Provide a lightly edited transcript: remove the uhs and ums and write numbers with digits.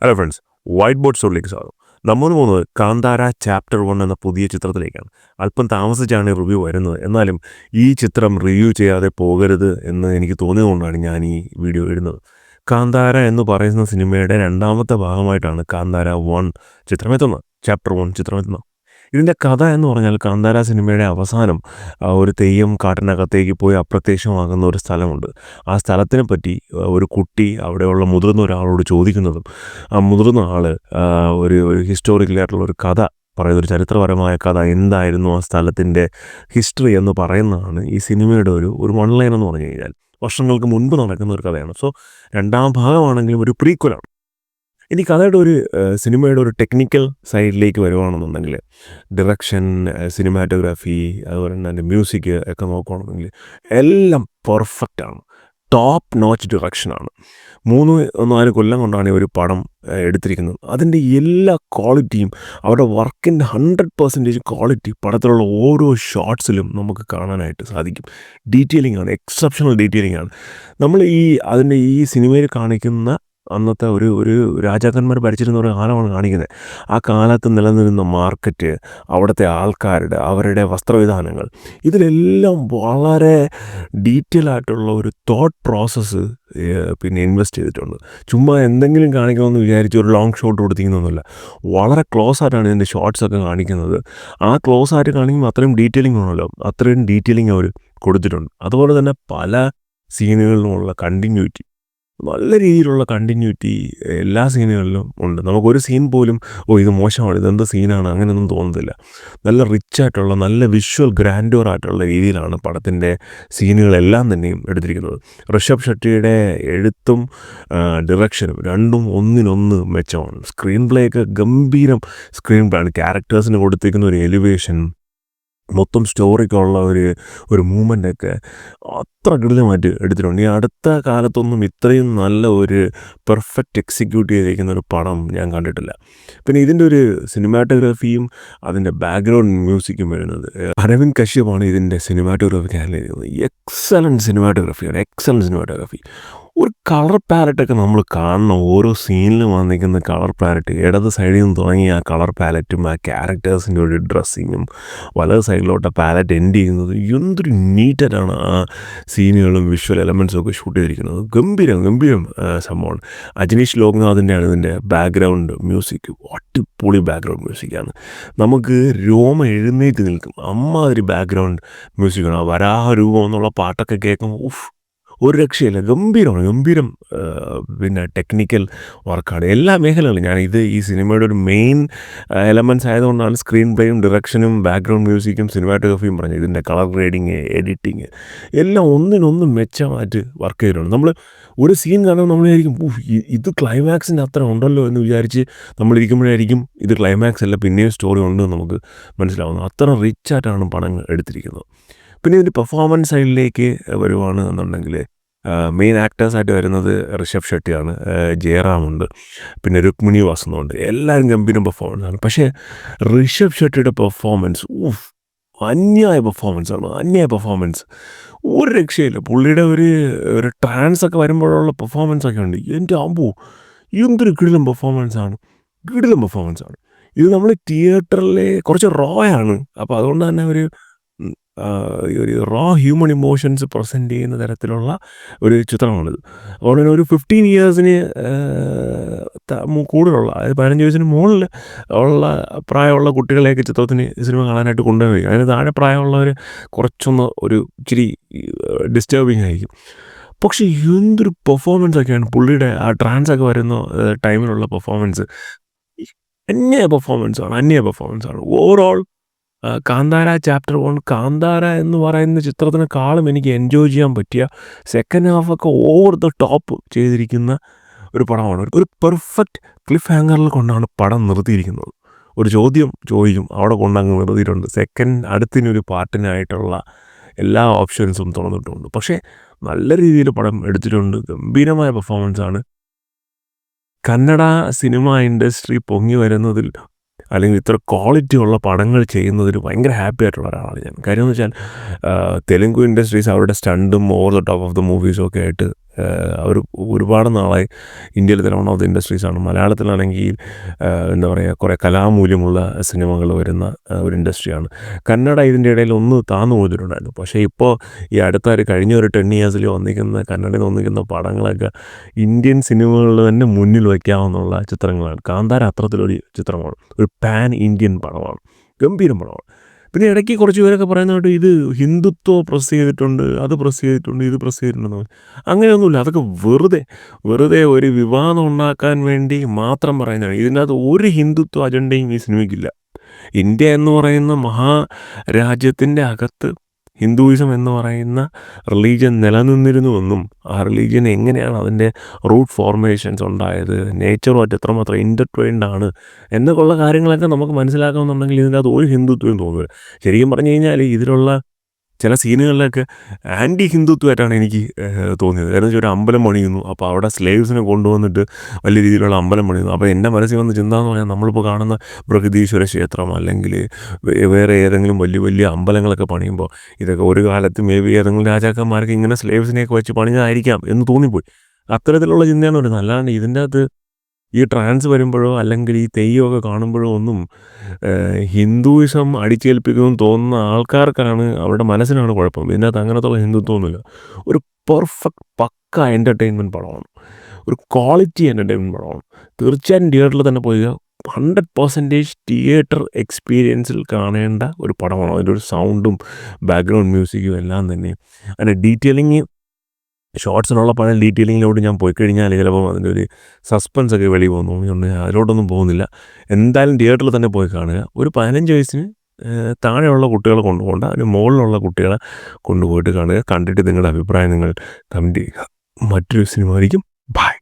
Hello friends, white board സ്റ്റോറിലേക്ക് സ്വാഗതം. നമ്മൾ പോകുന്നത് കാന്താര ചാപ്റ്റർ 1 എന്ന പുതിയ ചിത്രത്തിലേക്കാണ്. അല്പം താമസിച്ചാണ് ഈ റിവ്യൂ വരുന്നത്. എന്നാലും ഈ ചിത്രം റിവ്യൂ ചെയ്യാതെ പോകരുത് എന്ന് എനിക്ക് തോന്നിയതുകൊണ്ടാണ് ഞാൻ ഈ വീഡിയോ ഇടുന്നത്. കാന്താര എന്ന് പറയുന്ന സിനിമയുടെ രണ്ടാമത്തെ ഭാഗമായിട്ടാണ് കാന്താര 1 ചിത്രമെത്തുന്നത്. ചാപ്റ്റർ 1 ചിത്രമെത്തുന്നത്. ഇതിൻ്റെ കഥ എന്ന് പറഞ്ഞാൽ കാന്താര സിനിമയുടെ അവസാനം ഒരു തെയ്യം കാട്ടിനകത്തേക്ക് പോയി അപ്രത്യക്ഷമാകുന്ന ഒരു സ്ഥലമുണ്ട്. ആ സ്ഥലത്തിനെ പറ്റി ഒരു കുട്ടി അവിടെയുള്ള മുതിർന്ന ഒരാളോട് ചോദിക്കുന്നതും ആ മുതിർന്ന ആൾ ഒരു ഹിസ്റ്റോറിക്കലായിട്ടുള്ള ഒരു കഥ പറയുന്ന ഒരു ചരിത്രപരമായ കഥ എന്തായിരുന്നു ആ സ്ഥലത്തിൻ്റെ ഹിസ്റ്ററി എന്ന് പറയുന്നതാണ് ഈ സിനിമയുടെ ഒരു വൺ ലൈൻ എന്ന് പറഞ്ഞു കഴിഞ്ഞാൽ. വർഷങ്ങൾക്ക് മുൻപ് നടക്കുന്ന ഒരു കഥയാണ്. സോ രണ്ടാം ഭാഗമാണെങ്കിലും ഒരു പ്രീക്വലാണ്. ഇനി കഥയുടെ സിനിമയുടെ ഒരു ടെക്നിക്കൽ സൈഡിലേക്ക് വരുവാണെന്നുണ്ടെങ്കിൽ ഡിറക്ഷൻ, സിനിമാറ്റോഗ്രാഫി, അതുപോലെ തന്നെ അതിൻ്റെ മ്യൂസിക് ഒക്കെ നോക്കുകയാണെന്നുണ്ടെങ്കിൽ എല്ലാം പെർഫെക്റ്റാണ്. Top notch ഡിറക്ഷനാണ്. 3-4 കൊല്ലം കൊണ്ടാണ് ഈ ഒരു പടം എടുത്തിരിക്കുന്നത്. അതിൻ്റെ എല്ലാ ക്വാളിറ്റിയും അവരുടെ വർക്കിൻ്റെ 100% ക്വാളിറ്റി പടത്തിലുള്ള ഓരോ ഷോട്ട്സിലും നമുക്ക് കാണാനായിട്ട് സാധിക്കും. ഡീറ്റെയിലിംഗ് ആണ്, എക്സെപ്ഷണൽ ഡീറ്റെയിലിംഗ് ആണ്. നമ്മൾ അതിൻ്റെ ഈ സിനിമയിൽ കാണിക്കുന്ന അന്നത്തെ ഒരു രാജാക്കന്മാർ ഭരിച്ചിരുന്ന ഒരു കാലമാണ് കാണിക്കുന്നത്. ആ കാലത്ത് നിലനിന്നിരുന്ന മാർക്കറ്റ്, അവിടുത്തെ അവരുടെ വസ്ത്രവിധാനങ്ങൾ, ഇതിലെല്ലാം വളരെ ഡീറ്റെയിൽ ആയിട്ടുള്ള ഒരു തോട്ട് പ്രോസസ്സ് പിന്നെ ഇൻവെസ്റ്റ് ചെയ്തിട്ടുണ്ട്. ചുമ്മാ എന്തെങ്കിലും കാണിക്കണമെന്ന് വിചാരിച്ച് ഒരു ലോങ് ഷോട്ട് കൊടുത്തിരിക്കുന്നൊന്നുമില്ല. വളരെ ക്ലോസ് ആയിട്ടാണ് ഇതിൻ്റെ ഷോട്ട്സൊക്കെ കാണിക്കുന്നത്. ആ ക്ലോസ് ആയിട്ട് കാണിക്കുമ്പോൾ അത്രയും ഡീറ്റെയിലിംഗ് ആണല്ലോ, അത്രയും ഡീറ്റെയിലിംഗ് അവർ കൊടുത്തിട്ടുണ്ട്. അതുപോലെ തന്നെ പല സീനുകളിലുമുള്ള കണ്ടിന്യൂറ്റി, നല്ല രീതിയിലുള്ള കണ്ടിന്യൂറ്റി എല്ലാ സീനുകളിലും ഉണ്ട്. നമുക്കൊരു സീൻ പോലും ഇത് മോശമാണ്, ഇതെന്ത് സീനാണ്, അങ്ങനെയൊന്നും തോന്നുന്നില്ല. നല്ല റിച്ച് ആയിട്ടുള്ള, നല്ല വിഷ്വൽ ഗ്രാൻഡോർ ആയിട്ടുള്ള രീതിയിലാണ് പടത്തിൻ്റെ സീനുകളെല്ലാം തന്നെയും എടുത്തിരിക്കുന്നത്. ഋഷഭ് ഷെട്ടിയുടെ എഴുത്തും ഡിറക്ഷനും രണ്ടും ഒന്നിനൊന്ന് മെച്ചമാണ്. സ്ക്രീൻ പ്ലേ ഒക്കെ ഗംഭീരം സ്ക്രീൻ പ്ലേ ആണ്. ക്യാരക്ടേഴ്സിന് കൊടുത്തിരിക്കുന്ന ഒരു എലിവേഷൻ, മൊത്തം സ്റ്റോറിക്കുള്ള ഒരു മൂവ്മെൻ്റൊക്കെ അത്ര കിടിലമായിട്ട് എടുത്തിട്ടുണ്ട്. ഈ അടുത്ത കാലത്തൊന്നും ഇത്രയും നല്ല ഒരു പെർഫെക്റ്റ് എക്സിക്യൂട്ട് ചെയ്തിരിക്കുന്ന ഒരു പടം ഞാൻ കണ്ടിട്ടില്ല. പിന്നെ ഇതിൻ്റെ ഒരു സിനിമാറ്റോഗ്രാഫിയും അതിൻ്റെ ബാക്ക്ഗ്രൗണ്ട് മ്യൂസിക്കും വരുന്നത് അരവിന്ദ് കശ്യപാണ് ഇതിൻ്റെ സിനിമാറ്റോഗ്രാഫിക്ക് ഹാൻഡിൽ ചെയ്യുന്നത്. Excellent cinematography. ഒരു കളർ പാലറ്റൊക്കെ നമ്മൾ കാണണം. ഓരോ സീനിലും വന്നിരിക്കുന്ന കളർ പാലറ്റ്, ഇടത് സൈഡിൽ നിന്ന് തുടങ്ങി ആ കളർ പാലറ്റും ആ ക്യാരക്ടേഴ്സിൻ്റെ ഒരു ഡ്രസ്സിങ്ങും, വലത് സൈഡിലോട്ട് പാലറ്റ് എൻഡ് ചെയ്യുന്നത്, എന്തൊരു നീറ്റായിട്ടാണ് ആ സീനുകളും വിഷ്വൽ എലമെൻസും ഒക്കെ ഷൂട്ട് ചെയ്തിരിക്കുന്നത്. ഗംഭീരം സംഭവമാണ്. അജനീഷ് ലോക്നാഥിൻ്റെയാണ് ഇതിൻ്റെ ബാക്ക്ഗ്രൗണ്ട് മ്യൂസിക്. അടിപൊളി ബാക്ക്ഗ്രൗണ്ട് മ്യൂസിക്കാണ്. നമുക്ക് രോമം എഴുന്നേറ്റ് നിൽക്കും. അമ്മാതിരി ബാക്ക്ഗ്രൗണ്ട് മ്യൂസിക്കാണ്. ആ വരാഹരൂപം എന്നുള്ള പാട്ടൊക്കെ കേൾക്കുമ്പോൾ ഒരു രക്ഷയില്ല. ഗംഭീരം പിന്നെ ടെക്നിക്കൽ വർക്കാണ് എല്ലാ മേഖലകളും. ഈ സിനിമയുടെ ഒരു മെയിൻ എലമെൻറ്റ്സ് ആയതുകൊണ്ടാണ് സ്ക്രീൻ പ്ലേയും ഡിറക്ഷനും ബാക്ക്ഗ്രൗണ്ട് മ്യൂസിക്കും സിനിമാറ്റോഗ്രാഫിയും പറഞ്ഞത്. ഇതിൻ്റെ കളർ ഗ്രേഡിങ്, എഡിറ്റിങ് എല്ലാം ഒന്നിനൊന്നും മെച്ചമായിട്ട് വർക്ക് ചെയ്തിട്ടുണ്ട്. നമ്മൾ ഒരു സീൻ കാണുമ്പോൾ നമ്മളായിരിക്കും ഇത് ക്ലൈമാക്സിൻ്റെ അത്ര ഉണ്ടല്ലോ എന്ന് വിചാരിച്ച് നമ്മളിരിക്കുമ്പോഴായിരിക്കും ഇത് ക്ലൈമാക്സ് അല്ല, പിന്നെയും സ്റ്റോറി ഉണ്ടെന്ന് നമുക്ക് മനസ്സിലാവുന്നത്. അത്ര റിച്ചായിട്ടാണ് പടം എടുത്തിരിക്കുന്നത്. പിന്നെ ഇതിൻ്റെ പെർഫോമൻസ് സൈഡിലേക്ക് വരുവാണ് എന്നുണ്ടെങ്കിൽ മെയിൻ ആക്ടേഴ്സായിട്ട് വരുന്നത് ഋഷഭ് ഷെട്ടിയാണ്, ജയറാമുണ്ട്, പിന്നെ രുക്മിണി വാസനുണ്ട്. എല്ലാവരും ഗംഭീരം പെർഫോമൻസാണ്. പക്ഷേ ഋഷഭ് ഷെട്ടിയുടെ പെർഫോമൻസ് അന്യായ പെർഫോമൻസ്. ഒരു രക്ഷയില്ല. പുള്ളിയുടെ ഒരു ട്രാൻസൊക്കെ വരുമ്പോഴുള്ള പെർഫോമൻസൊക്കെ ഉണ്ട്. എൻ്റെ അമ്പോ, എന്തൊരു കിടിലം പെർഫോമൻസാണ്. ഇത് നമ്മൾ തിയേറ്ററിൽ കുറച്ച് റോയാണ്. അപ്പോൾ അതുകൊണ്ട് തന്നെ ഒരു റോ ഹ്യൂമൻ ഇമോഷൻസ് പ്രസൻറ്റ് ചെയ്യുന്ന തരത്തിലുള്ള ഒരു ചിത്രമാണിത്. അതുകൊണ്ട് തന്നെ ഒരു 15 ഇയേഴ്സിന് കൂടുതലുള്ള, അതായത് 15 വയസ്സിന് മുകളിൽ ഉള്ള പ്രായമുള്ള കുട്ടികളെയൊക്കെ സിനിമ കാണാനായിട്ട് കൊണ്ടുപോയി. അതിന് താഴെ പ്രായമുള്ളവർ കുറച്ചൊന്ന് ഇച്ചിരി ഡിസ്റ്റർബിങ് ആയിരിക്കും. പക്ഷേ എന്തൊരു പെർഫോമൻസൊക്കെയാണ് പുള്ളിയുടെ. ആ ട്രാൻസൊക്കെ വരുന്ന ടൈമിലുള്ള പെർഫോമൻസ് അന്യായ പെർഫോമൻസാണ്. ഓവറോൾ കാന്താര ചാപ്റ്റർ 1, കാന്താര എന്ന് പറയുന്ന ചിത്രത്തിനെക്കാളും എനിക്ക് എൻജോയ് ചെയ്യാൻ പറ്റിയ, സെക്കൻഡ് ഹാഫൊക്കെ ഓവർ ദ ടോപ്പ് ചെയ്തിരിക്കുന്ന ഒരു പടമാണ്. ഒരു പെർഫെക്റ്റ് ക്ലിഫ് ഹാങ്ങറിൽ കൊണ്ടാണ് പടം നിർത്തിയിരിക്കുന്നത്. ഒരു ചോദ്യം ചോദിക്കും, അവിടെ കൊണ്ടങ്ങ് നിർത്തിയിട്ടുണ്ട്. അടുത്തിനൊരു പാർട്ടിനായിട്ടുള്ള എല്ലാ ഓപ്ഷൻസും തുറന്നിട്ടുണ്ട്. പക്ഷേ നല്ല രീതിയിൽ പടം എടുത്തിട്ടുണ്ട്. ഗംഭീരമായ പെർഫോമൻസാണ്. കന്നഡ സിനിമ ഇൻഡസ്ട്രി പൊങ്ങി വരുന്നതിൽ, അല്ലെങ്കിൽ ഇത്ര ക്വാളിറ്റി ഉള്ള പടങ്ങൾ ചെയ്യുന്നതിൽ ഭയങ്കര ഹാപ്പി ആയിട്ടുള്ള ഒരാളാണ് ഞാൻ. കാര്യം എന്ന് വെച്ചാൽ തെലുങ്ക് ഇൻഡസ്ട്രീസ് അവരുടെ സ്റ്റണ്ടും over the top of the മൂവീസും ഒക്കെ ആയിട്ട് അവർ ഒരുപാട് നാളായി ഇന്ത്യയിൽ തന്നെ വൺ ഓഫ് ദി ഇൻഡസ്ട്രീസാണ്. മലയാളത്തിലാണെങ്കിൽ എന്താ പറയുക, കുറേ കലാമൂല്യമുള്ള സിനിമകൾ വരുന്ന ഒരു ഇൻഡസ്ട്രിയാണ്. കന്നഡ ഇതിൻ്റെ ഇടയിൽ ഒന്ന് താന്നു പോയിട്ടുണ്ടായിരുന്നു. പക്ഷേ ഇപ്പോൾ ഈ കഴിഞ്ഞ ഒരു 10 ഇയേഴ്സിൽ വന്നിരിക്കുന്ന കന്നഡയിൽ വന്നിരിക്കുന്ന പടങ്ങളൊക്കെ ഇന്ത്യൻ സിനിമകളിൽ തന്നെ മുന്നിൽ വയ്ക്കാവുന്ന ചിത്രങ്ങളാണ്. കാന്താര അത്തരത്തിലൊരു ചിത്രമാണ്, ഒരു പാൻ ഇന്ത്യൻ പടമാണ്, ഗംഭീരം പടമാണ്. പിന്നെ ഇടയ്ക്ക് കുറച്ച് പേരൊക്കെ പറയുന്നതായിട്ട് ഇത് ഹിന്ദുത്വം പ്രസ് ചെയ്തിട്ടുണ്ട്, അത് പ്രസ് ചെയ്തിട്ടുണ്ട്, ഇത് പ്രസ് ചെയ്തിട്ടുണ്ടെന്ന്. അങ്ങനെയൊന്നുമില്ല. അതൊക്കെ വെറുതെ ഒരു വിവാദം ഉണ്ടാക്കാൻ വേണ്ടി മാത്രം പറയുന്നതാണ്. ഇതിനകത്ത് ഒരു ഹിന്ദുത്വ അജണ്ടയും ഈ സിനിമയ്ക്കില്ല. ഇന്ത്യ എന്ന് പറയുന്ന മഹാരാജ്യത്തിൻ്റെ അകത്ത് ഹിന്ദുയിസം എന്ന് പറയുന്ന റിലീജിയൻ നിലനിന്നിരുന്നുവെന്നും ആ റിലീജിയൻ എങ്ങനെയാണ് അതിൻ്റെ റൂട്ട് ഫോർമേഷൻസ് ഉണ്ടായത്, നേച്ചറുമായിട്ട് എത്രമാത്രം ഇൻ്റർട്വൈൻഡ് ആണ് എന്നൊക്കെയുള്ള കാര്യങ്ങളൊക്കെ നമുക്ക് മനസ്സിലാക്കാമെന്നുണ്ടെങ്കിൽ ഇതിൻ്റെ അകത്ത് ഒരു ഹിന്ദുത്വം തോന്നില്ല. ശരിക്കും പറഞ്ഞു കഴിഞ്ഞാൽ ഇതിലുള്ള ചില സീനുകളിലൊക്കെ ആൻറ്റി ഹിന്ദുത്വമായിട്ടാണ് എനിക്ക് തോന്നിയത്. കാരണം വെച്ചാൽ ഒരു അമ്പലം പണിയുന്നു, അപ്പോൾ അവിടെ സ്ലേവ്സിനെ കൊണ്ടുവന്നിട്ട് വലിയ രീതിയിലുള്ള അമ്പലം പണിയുന്നു. അപ്പോൾ എൻ്റെ മനസ്സിൽ വന്ന ചിന്ത എന്ന് പറഞ്ഞാൽ, നമ്മളിപ്പോൾ കാണുന്ന ബൃഹദീശ്വര ക്ഷേത്രം അല്ലെങ്കിൽ വേറെ ഏതെങ്കിലും വലിയ വലിയ അമ്പലങ്ങളൊക്കെ പണിയുമ്പോൾ ഇതൊക്കെ ഒരു കാലത്ത് മേ ബി ഏതെങ്കിലും രാജാക്കന്മാർക്ക് ഇങ്ങനെ സ്ലേവ്സിനെയൊക്കെ വെച്ച് പണിഞ്ഞതായിരിക്കാം എന്ന് തോന്നിപ്പോയി. അത്തരത്തിലുള്ള ചിന്തയാണ് വരുന്നത്. അല്ലാണ്ട് ഇതിൻ്റെ അകത്ത് ഈ ട്രാൻസ് വരുമ്പോഴോ അല്ലെങ്കിൽ ഈ തെയ്യമൊക്കെ കാണുമ്പോഴോ ഒന്നും ഹിന്ദുയിസം അടിച്ചേൽപ്പിക്കുമെന്ന് തോന്നുന്ന ആൾക്കാർക്കാണ്, അവരുടെ മനസ്സിനാണ് കുഴപ്പം. ഇതിനകത്ത് അങ്ങനത്തുള്ള ഹിന്ദുത്വമൊന്നുമില്ല. ഒരു പെർഫെക്റ്റ് പക്ക എൻ്റർടൈൻമെൻറ്റ് പടമാണ്, ഒരു ക്വാളിറ്റി എൻ്റർടൈൻമെൻറ്റ് പടമാണ്. തീർച്ചയായും തിയേറ്ററിൽ തന്നെ പോയി 100% തിയേറ്റർ എക്സ്പീരിയൻസിൽ കാണേണ്ട ഒരു പടമാണ്. അതിൻ്റെ ഒരു സൗണ്ടും ബാക്ക്ഗ്രൗണ്ട് മ്യൂസിക്കും എല്ലാം തന്നെ, അതിൻ്റെ ഡീറ്റെയിലിങ്, ഷോർട്സിനുള്ള പല ഡീറ്റെയിലിങ്ങിലോട്ട് ഞാൻ പോയി കഴിഞ്ഞാൽ ചിലപ്പോൾ അതിൻ്റെ ഒരു സസ്പെൻസൊക്കെ വെളിയിൽ പോകുന്നു. അതിലോട്ടൊന്നും പോകുന്നില്ല. എന്തായാലും തിയേറ്ററിൽ തന്നെ പോയി കാണുക. ഒരു 15 വയസ്സിന് താഴെയുള്ള കുട്ടികളെ കൊണ്ടുപോകേണ്ട, അതിന് മുകളിലുള്ള കുട്ടികളെ കൊണ്ടുപോയിട്ട് കാണുക. കണ്ടിട്ട് നിങ്ങളുടെ അഭിപ്രായം നിങ്ങൾ കമൻറ്റ് ചെയ്യുക. മറ്റൊരു സിനിമ ആയിരിക്കും. ബൈ.